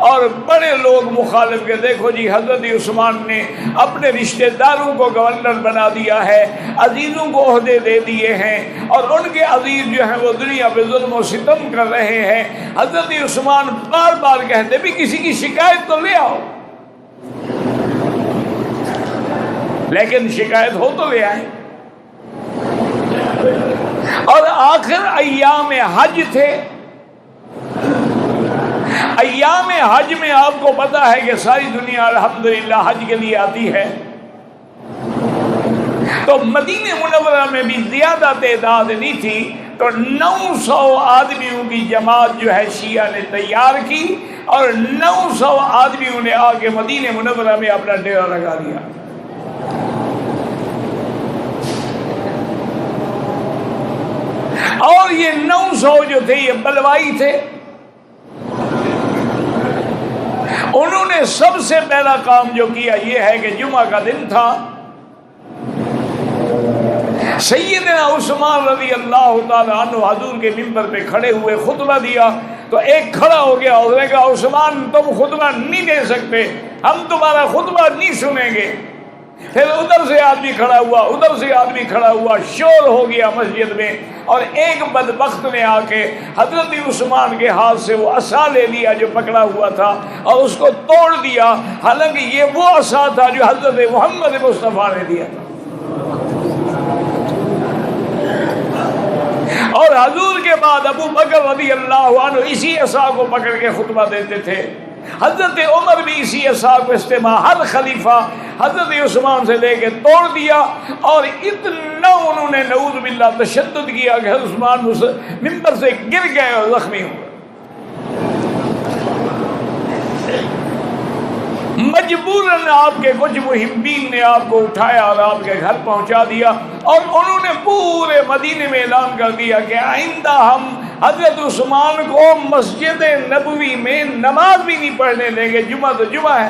اور بڑے لوگ مخالف کے دیکھو جی حضرت عثمان نے اپنے رشتہ داروں کو گورنر بنا دیا ہے، عزیزوں کو عہدے دے دیے ہیں اور ان کے عزیز جو ہیں وہ دنیا پہ ظلم و ستم کر رہے ہیں۔ حضرت عثمان بار بار کہتے بھی کسی کی شکایت تو لے آؤ، لیکن شکایت ہو تو لے آئے۔ اور آخر ایام حج تھے، ایام حج میں آپ کو پتا ہے کہ ساری دنیا الحمدللہ حج کے لیے آتی ہے، تو مدینہ منورہ میں بھی زیادہ تعداد نہیں تھی، تو 900 آدمیوں کی جماعت جو ہے شیعہ نے تیار کی اور 900 آدمیوں نے آ کے مدینہ منورہ میں اپنا ڈیرا لگا دیا۔ اور یہ 900 جو تھے یہ بلوائی تھے، انہوں نے سب سے پہلا کام جو کیا یہ ہے کہ جمعہ کا دن تھا، سیدنا عثمان رضی اللہ تعالیٰ عنہ حضور کے منبر پہ کھڑے ہوئے خطبہ دیا، تو ایک کھڑا ہو گیا، اس نے کہا عثمان تم خطبہ نہیں دے سکتے، ہم تمہارا خطبہ نہیں سنیں گے۔ پھر ادھر سے آدمی کھڑا ہوا، ادھر سے آدمی کھڑا ہوا، شور ہو گیا مسجد میں، اور ایک بدبخت نے آ کے حضرت عثمان کے ہاتھ سے وہ عصا لے لیا جو پکڑا ہوا تھا اور اس کو توڑ دیا، حالانکہ یہ وہ عصا تھا جو حضرت محمد مصطفیٰ نے دیا تھا۔ اور حضور کے بعد ابو بکر رضی اللہ عنہ اسی عصا کو پکڑ کے خطبہ دیتے تھے، حضرت عمر بھی اسی عصا کو استعمال، ہر خلیفہ حضرت عثمان سے لے کے توڑ دیا، اور اتنا انہوں نے نعوذ باللہ تشدد کیا کہ عثمان منبر سے گر گئے اور زخمی ہوئے۔ مجبوراً آپ کے کچھ محبین نے آپ کو اٹھایا اور آپ کے گھر پہنچا دیا، اور انہوں نے پورے مدینے میں اعلان کر دیا کہ آئندہ ہم حضرت عثمان کو مسجد نبوی میں نماز بھی نہیں پڑھنے دیں گے، جمعہ تو جمعہ ہے۔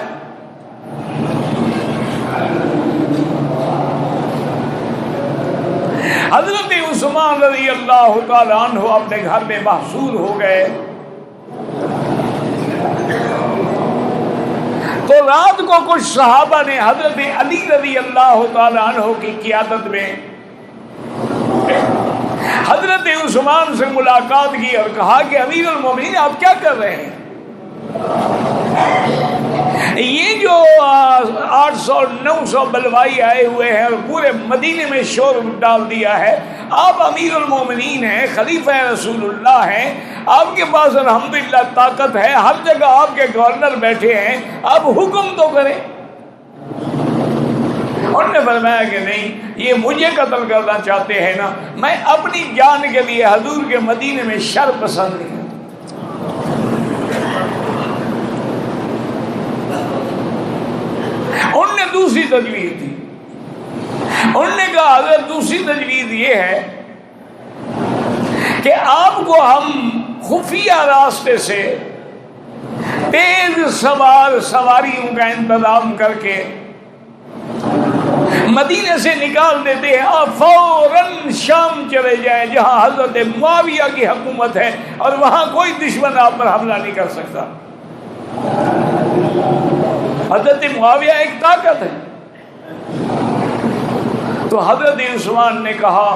حضرت عثمان رضی اللہ تعالیٰ عنہ اپنے گھر میں محصور ہو گئے، تو رات کو کچھ صحابہ نے حضرت علی رضی اللہ تعالیٰ عنہ کی قیادت میں حضرت عثمان سے ملاقات کی اور کہا کہ امیر المومنین آپ کیا کر رہے ہیں؟ یہ جو 800-900 بلوائی آئے ہوئے ہیں اور پورے مدینے میں شور ڈال دیا ہے، آپ امیر المومنین ہیں، خلیفہ رسول اللہ ہیں، آپ کے پاس الحمدللہ طاقت ہے، ہر جگہ آپ کے گورنر بیٹھے ہیں، آپ حکم تو کریں۔ انہوں نے فرمایا کہ نہیں، یہ مجھے قتل کرنا چاہتے ہیں نا، میں اپنی جان کے لیے حضور کے مدینے میں شر پسند نہیں۔ انہوں نے دوسری تجویز دی، انہوں نے کہا حضرت دوسری تجویز یہ ہے کہ آپ کو ہم خفیہ راستے سے تیز سواریوں کا انتظام کر کے مدینے سے نکال دیتے ہیں، آپ فوراً شام چلے جائیں جہاں حضرت معاویہ کی حکومت ہے اور وہاں کوئی دشمن آپ پر حملہ نہیں کر سکتا۔ حضرت معاویہ ایک طاقت ہے۔ تو حضرت عثمان نے کہا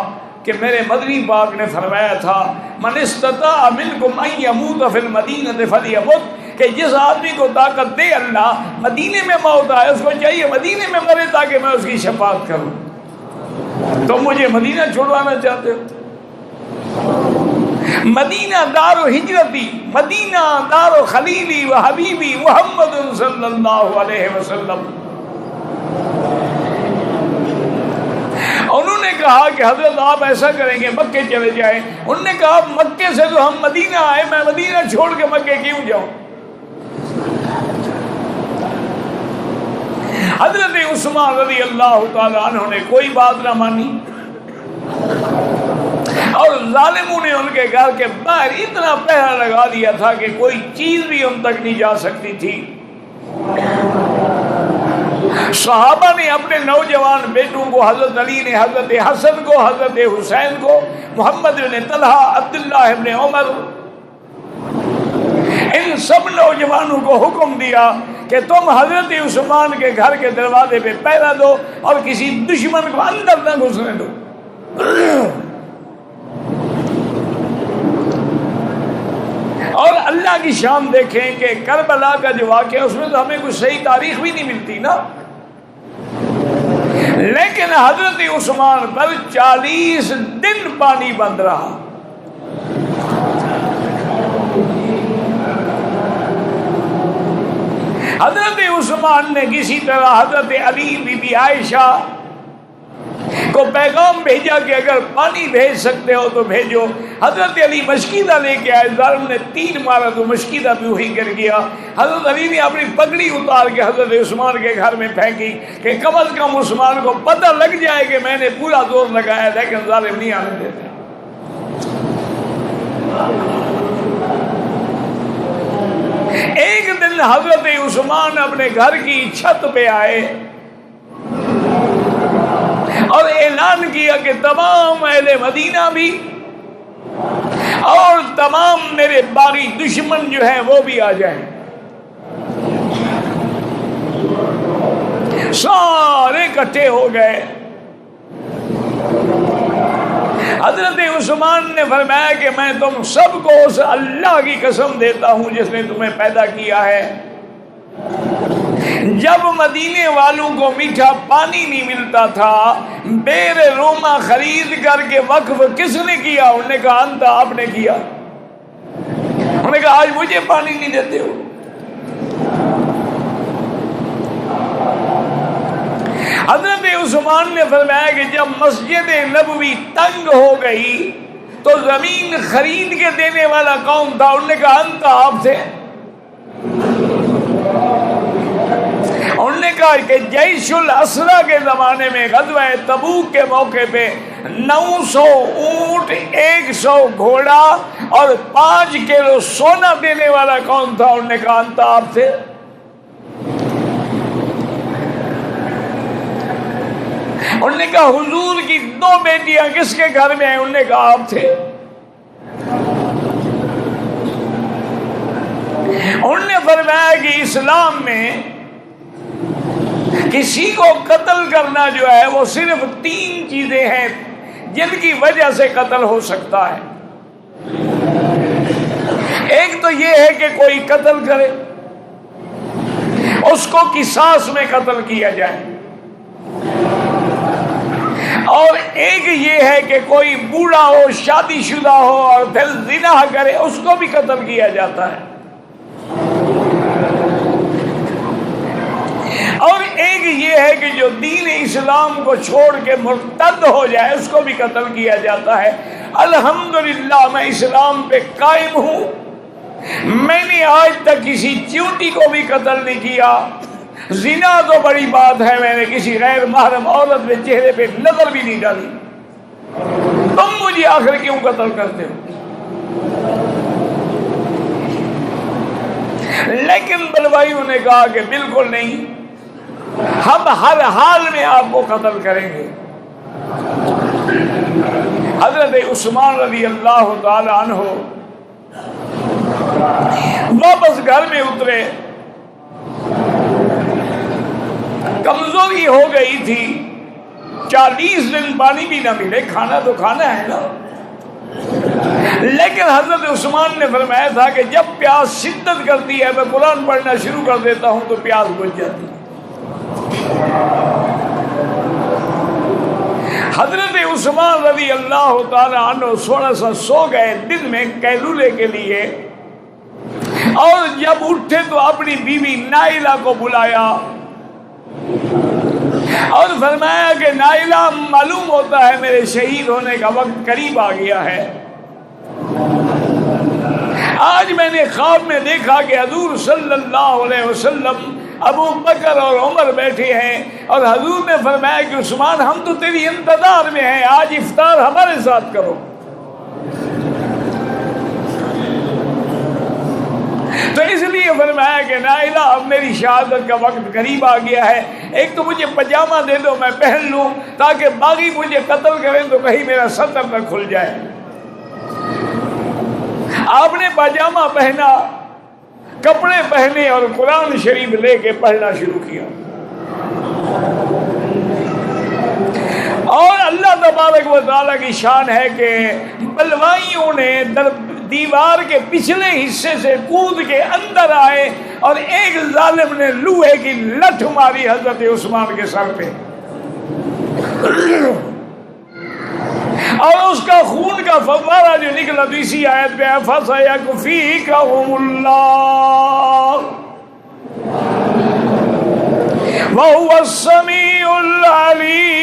کہ میرے مدنی پاک نے فرمایا تھا من استطاع منکم ان یموت فی المدینہ فلیمت، کہ جس آدمی کو طاقت دے اللہ مدینے میں موت آئے، اس کو چاہیے مدینے میں مرے تاکہ میں اس کی شفاعت کروں۔ تو مجھے مدینہ چھوڑوانا چاہتے ہو؟ مدینہ دار و ہجرتی، مدینہ دار و خلیلی و حبیبی محمد صلی اللہ علیہ وسلم۔ انہوں نے کہا کہ حضرت آپ ایسا کریں گے مکے چلے جائیں۔ انہوں نے کہا مکے سے تو ہم مدینہ آئے، میں مدینہ چھوڑ کے مکے کیوں جاؤں؟ حضرت عثمان رضی اللہ تعالیٰ عنہ نے کوئی بات نہ مانی، اور ظالموں نے ان کے گھر کے باہر اتنا پہرا لگا دیا تھا کہ کوئی چیز بھی ان تک نہیں جا سکتی تھی۔ صحابہ نے اپنے نوجوان بیٹوں کو، حضرت علی نے حضرت حسن کو، حضرت حسین کو، محمد بن طلحہ، عبداللہ بن عمر، ان سب نوجوانوں کو حکم دیا کہ تم حضرت عثمان کے گھر کے دروازے پہ پہرا دو اور کسی دشمن کو اندر نہ گھسنے دو۔ اور اللہ کی شان دیکھیں کہ کربلا کا جو واقعہ ہے اس میں تو ہمیں کوئی صحیح تاریخ بھی نہیں ملتی نا، لیکن حضرت عثمان پر 40 دن پانی بند رہا۔ حضرت عثمان نے کسی طرح حضرت علی بی بی عائشہ کو پیغام بھیجا کہ اگر پانی بھیج سکتے ہو تو بھیجو۔ حضرت علی مشکیدہ لے کے آئے، ظالم نے 3 مارا تو مشکیدہ بھی وہی گر گیا۔ حضرت علی نے اپنی پگڑی اتار کے حضرت عثمان کے گھر میں پھینکی کہ کم از کم عثمان کو پتہ لگ جائے کہ میں نے پورا زور لگایا، لیکن ظالم نہیں آنے دیتے۔ ایک دن حضرت عثمان اپنے گھر کی چھت پہ آئے اور اعلان کیا کہ تمام اہل مدینہ بھی اور تمام میرے باغی دشمن جو ہیں وہ بھی آ جائیں۔ سارے اکٹھے ہو گئے۔ حضرت عثمان نے فرمایا کہ میں تم سب کو اس اللہ کی قسم دیتا ہوں جس نے تمہیں پیدا کیا ہے، جب مدینے والوں کو میٹھا پانی نہیں ملتا تھا، بیر روما خرید کر کے وقف کس نے کیا؟ انہوں نے کہا انت، آپ نے کیا۔ انہوں نے کہا آج مجھے پانی نہیں دیتے ہو۔ حضرت عثمان نے فرمایا کہ جب مسجد نبوی تنگ ہو گئی تو زمین خرید کے دینے والا کون تھا؟ انہوں نے کہا انت، آپ تھے۔ انہوں نے کہا کہ جیش الاسرا کے زمانے میں غزوہ تبوک کے موقع پہ 900 اونٹ، 100 گھوڑا اور 5 کلو سونا دینے والا کون تھا؟ انہوں نے کہا انت، آپ تھے۔ انہوں نے کہا حضور کی 2 بیٹیاں کس کے گھر میں ہیں؟ انہوں نے کہا آپ تھے۔ انہوں نے فرمایا کہ اسلام میں کسی کو قتل کرنا جو ہے وہ صرف 3 چیزیں ہیں جن کی وجہ سے قتل ہو سکتا ہے۔ ایک تو یہ ہے کہ کوئی قتل کرے، اس کو قصاص میں قتل کیا جائے، اور ایک یہ ہے کہ کوئی بوڑھا ہو، شادی شدہ ہو اور پھر زنا کرے، اس کو بھی قتل کیا جاتا ہے، اور ایک یہ ہے کہ جو دین اسلام کو چھوڑ کے مرتد ہو جائے اس کو بھی قتل کیا جاتا ہے۔ الحمدللہ میں اسلام پہ قائم ہوں، میں نے آج تک کسی چیونٹی کو بھی قتل نہیں کیا۔ زنا تو بڑی بات ہے، میں نے کسی غیر محرم عورت میں چہرے پہ نظر بھی نہیں ڈالی، تم مجھے آخر کیوں قتل کرتے ہو؟ لیکن بلوائیوں نے کہا کہ بالکل نہیں، ہم ہر حال میں آپ کو قتل کریں گے۔ حضرت عثمان رضی اللہ تعالی عنہ واپس گھر میں اترے، کمزوری ہو گئی تھی، 40 دن پانی بھی نہ ملے، کھانا تو کھانا ہے نا، لیکن حضرت عثمان نے فرمایا تھا کہ جب پیاس شدت کرتی ہے میں قرآن پڑھنا شروع کر دیتا ہوں تو پیاس بجھ جاتی ہے۔ حضرت عثمان رضی اللہ تعالی عنہ تھوڑا سا سو گئے دن میں قیلولے کے لیے، اور جب اٹھے تو اپنی بیوی نائلہ کو بلایا اور فرمایا کہ نائلہ، معلوم ہوتا ہے میرے شہید ہونے کا وقت قریب آ گیا ہے، آج میں نے خواب میں دیکھا کہ حضور صلی اللہ علیہ وسلم، ابو بکر اور عمر بیٹھے ہیں، اور حضور نے فرمایا کہ عثمان ہم تو تیری انتظار میں ہیں، آج افطار ہمارے ساتھ کرو۔ تو اس لیے فرمایا کہ نائلہ اب میری شہادت کا وقت قریب آ گیا ہے، ایک تو مجھے پاجامہ دے دو میں پہن لوں تاکہ باغی مجھے قتل کریں تو کہیں میرا سطر نہ کھل جائے۔ آپ نے پاجامہ پہنا، کپڑے پہنے اور قرآن شریف لے کے پڑھنا شروع کیا، اور اللہ تبارک و تعالیٰ کی شان ہے کہ بلوائیوں نے دیوار کے پچھلے حصے سے کود کے اندر آئے اور ایک ظالم نے لوہے کی لٹھ ماری حضرت عثمان کے سر پہ، اور اس کا خون کا فوارہ جو نکلا تو اسی آیت پہ فَسَيَكْفِيكَهُمُ اللَّهُ وَهُوَ السَّمِيعُ الْعَلِيمُ۔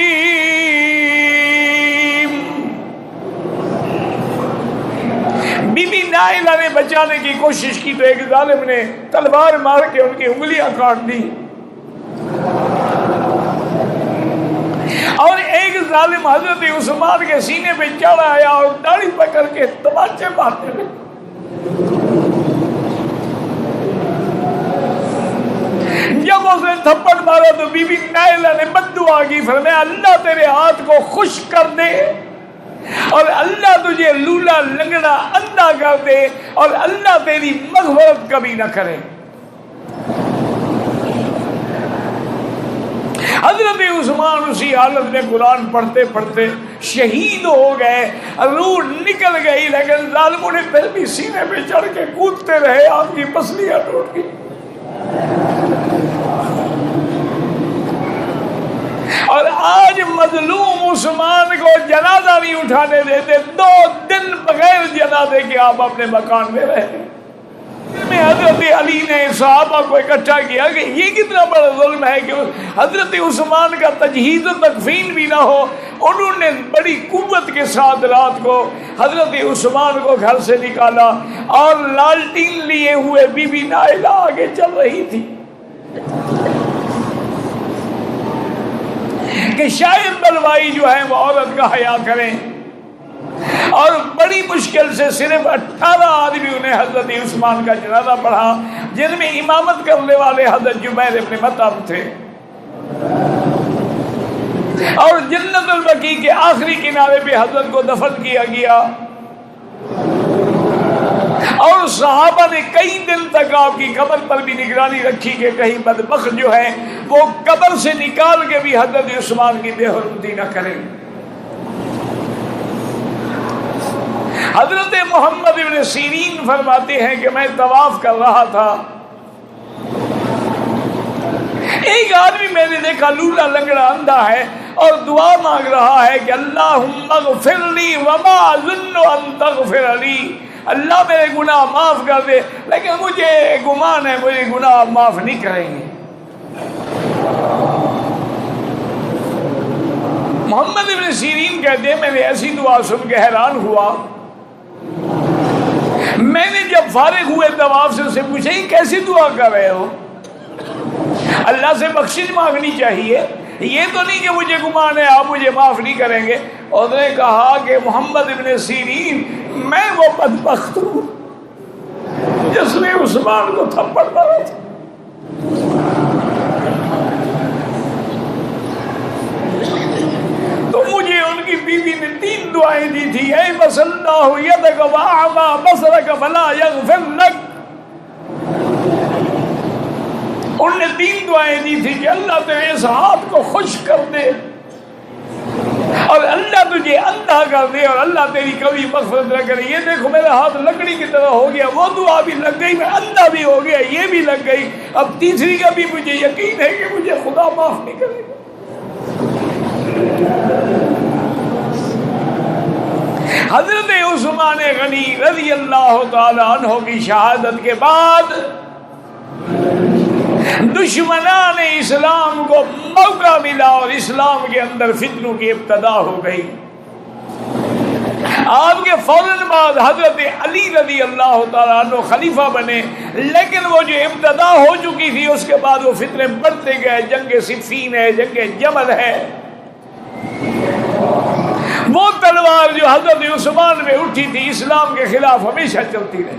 بی بی نائلہ نے بچانے کی کوشش کی تو ایک ظالم نے تلوار مار کے ان کی انگلیاں کاٹ دی، اور ایک ظالم حضرت عثمان کے سینے پہ چڑھ آیا اور داڑھی پکڑ کے تماچے مارنے لگا۔ جب اس نے تھپڑ مارا تو بی بی نائلہ نے بددعا کی، فرمایا اللہ تیرے ہاتھ کو خشک کر دے، اور اللہ تجھے لولا لنگڑا اندھا کر دے، اور اللہ تیری مغفرت کبھی نہ کرے۔ حضرت عثمان اسی حالت میں قرآن پڑھتے پڑھتے شہید ہو گئے، روح نکل گئی، لیکن ظالموں نے پھر بھی سینے پہ چڑھ کے کودتے رہے، آپ کی پسلیاں ٹوٹ گئی۔ اور آج مظلوم عثمان کو جنازہ نہیں اٹھانے دیتے، 2 دن بغیر جنازے کے آپ اپنے مکان میں رہے۔ حضرت علی نے صحابہ کو اکٹھا کیا کہ یہ کتنا بڑا ظلم ہے کہ حضرت عثمان کا تجہیز و تکفین بھی نہ ہو۔ انہوں نے بڑی قوت کے ساتھ رات کو حضرت عثمان کو گھر سے نکالا، اور لالٹین لیے ہوئے بی بی نائلہ آگے چل رہی تھی کہ شاید بلوائی جو ہے وہ عورت کا حیا کریں، اور بڑی مشکل سے صرف 18 آدمیوں نے حضرت عثمان کا جنازہ پڑھا، جن میں امامت کرنے والے حضرت جبیر ابن مطعم تھے، اور جنت البقیع کے آخری کنارے پہ حضرت کو دفن کیا گیا۔ اور صحابہ نے کئی دن تک آپ کی قبر پر بھی نگرانی رکھی کہ کہیں بدبخت جو ہے وہ قبر سے نکال کے بھی حضرت عثمان کی بے حرمتی نہ کریں۔ حضرت محمد ابن سیرین فرماتے ہیں کہ میں طواف کر رہا تھا، ایک آدمی میں نے دیکھا لولا لنگڑا اندھا ہے اور دعا مانگ رہا ہے کہ اللہم اغفر لی وما اظن ان تغفر لی، اللہ میرے گناہ معاف کر دے، لیکن مجھے گمان ہے مجھے گناہ معاف نہیں کریں گے۔ محمد ابن سیرین کہتے ہیں میں نے ایسی دعا سن کے حیران ہوا، میں نے جب فارغ ہوئے طواف سے اسے پوچھا یہ کیسی دعا کر رہے ہو؟ اللہ سے بخشش مانگنی چاہیے، یہ تو نہیں کہ مجھے گمان ہے آپ مجھے معاف نہیں کریں گے۔ اور نے کہا کہ محمد ابن سیرین میں وہ بدبخت ہوں جس نے عثمان کو تھپڑ مارا تھا۔ تو مجھے ان کی بیوی نے 3 دعائیں دی تھی، اے بس اللہ یدک واعما بصرک فلا یغفر لک۔ انہوں نے 3 دعائیں دی تھی کہ اللہ تیرے اس ہاتھ کو خشک کر دے، اور اللہ تجھے اندھا کر دے، اور اللہ تیری کبھی مغفرت نہ کرے۔ یہ دیکھو میرا ہاتھ لکڑی کی طرح ہو گیا، وہ دعا بھی لگ گئی، میں اندھا بھی ہو گیا، یہ بھی لگ گئی، اب تیسری کا بھی مجھے یقین ہے کہ مجھے خدا معاف نہیں کرے گا۔ حضرت عثمان غنی رضی اللہ تعالی عنہ کی شہادت کے بعد دشمنان اسلام کو موقع ملا اور اسلام کے اندر فتنوں کی ابتدا ہو گئی۔ آپ کے فوراً بعد حضرت علی رضی اللہ تعالیٰ عنہ خلیفہ بنے، لیکن وہ جو ابتدا ہو چکی تھی اس کے بعد وہ فتنے بڑھتے گئے، جنگ صفین ہے، جنگ جمل ہے، وہ تلوار جو حضرت عثمان میں اٹھی تھی اسلام کے خلاف ہمیشہ چلتی رہی۔